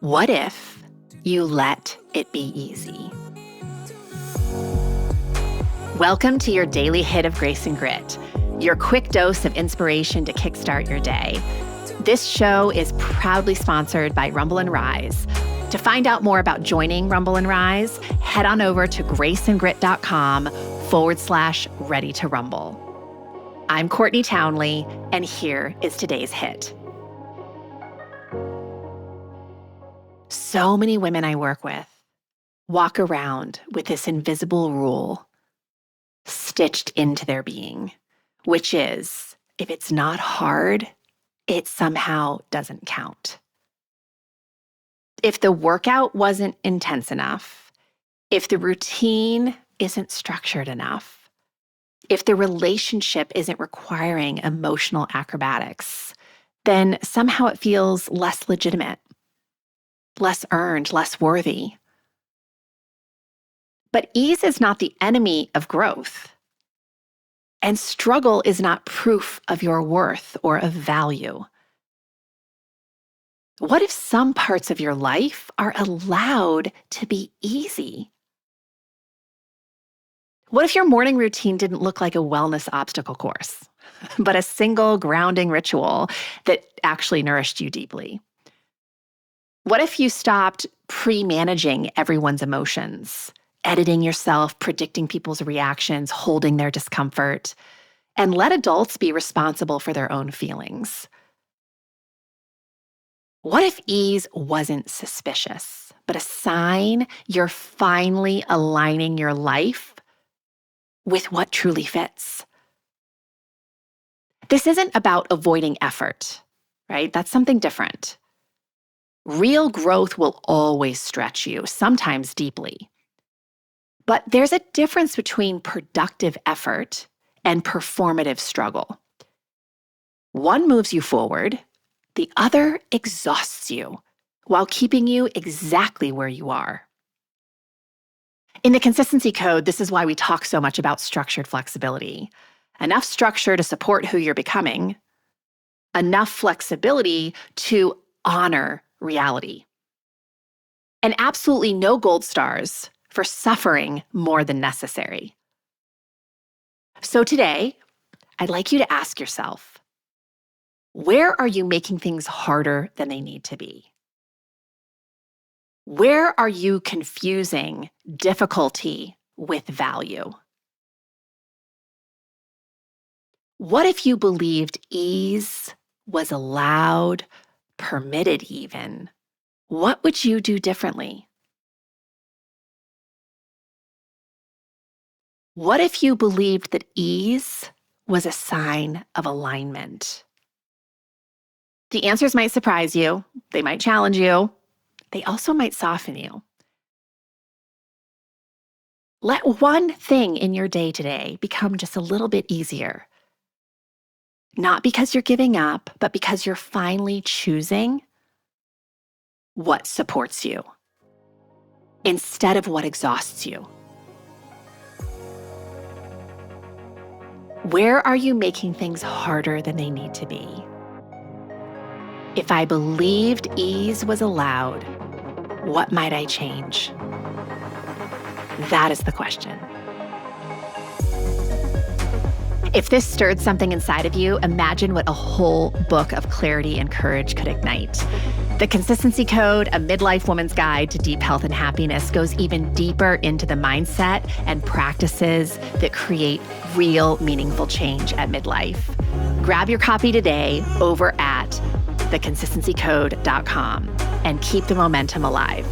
What if you let it be easy? Welcome to your daily hit of grace and grit, your quick dose of inspiration to kickstart your day. This show is proudly sponsored by Rumble and Rise. To find out more about joining Rumble and Rise, head on over to graceandgrit.com/ready to rumble. I'm Courtney Townley, and here is today's hit. So many women I work with walk around with this invisible rule stitched into their being, which is, if it's not hard, it somehow doesn't count. If the workout wasn't intense enough, if the routine isn't structured enough, if the relationship isn't requiring emotional acrobatics, then somehow it feels less legitimate, less earned, less worthy. But ease is not the enemy of growth. And struggle is not proof of your worth or of value. What if some parts of your life are allowed to be easy? What if your morning routine didn't look like a wellness obstacle course, but a single grounding ritual that actually nourished you deeply? What if you stopped pre-managing everyone's emotions, editing yourself, predicting people's reactions, holding their discomfort, and let adults be responsible for their own feelings? What if ease wasn't suspicious, but a sign you're finally aligning your life with what truly fits? This isn't about avoiding effort, right? That's something different. Real growth will always stretch you, sometimes deeply. But there's a difference between productive effort and performative struggle. One moves you forward, the other exhausts you while keeping you exactly where you are. In the Consistency Code, this is why we talk so much about structured flexibility. Enough structure to support who you're becoming, enough flexibility to honor reality. And absolutely no gold stars for suffering more than necessary. So today, I'd like you to ask yourself, where are you making things harder than they need to be? Where are you confusing difficulty with value? What if you believed ease was allowed, permitted even? What would you do differently? What if you believed that ease was a sign of alignment? The answers might surprise you. They might challenge you. They also might soften you. Let one thing in your day today become just a little bit easier. Not because you're giving up, but because you're finally choosing what supports you instead of what exhausts you. Where are you making things harder than they need to be? If I believed ease was allowed, what might I change? That is the question. If this stirred something inside of you, imagine what a whole book of clarity and courage could ignite. The Consistency Code, a Midlife Woman's Guide to Deep Health and Happiness, goes even deeper into the mindset and practices that create real, meaningful change at midlife. Grab your copy today over at theconsistencycode.com and keep the momentum alive.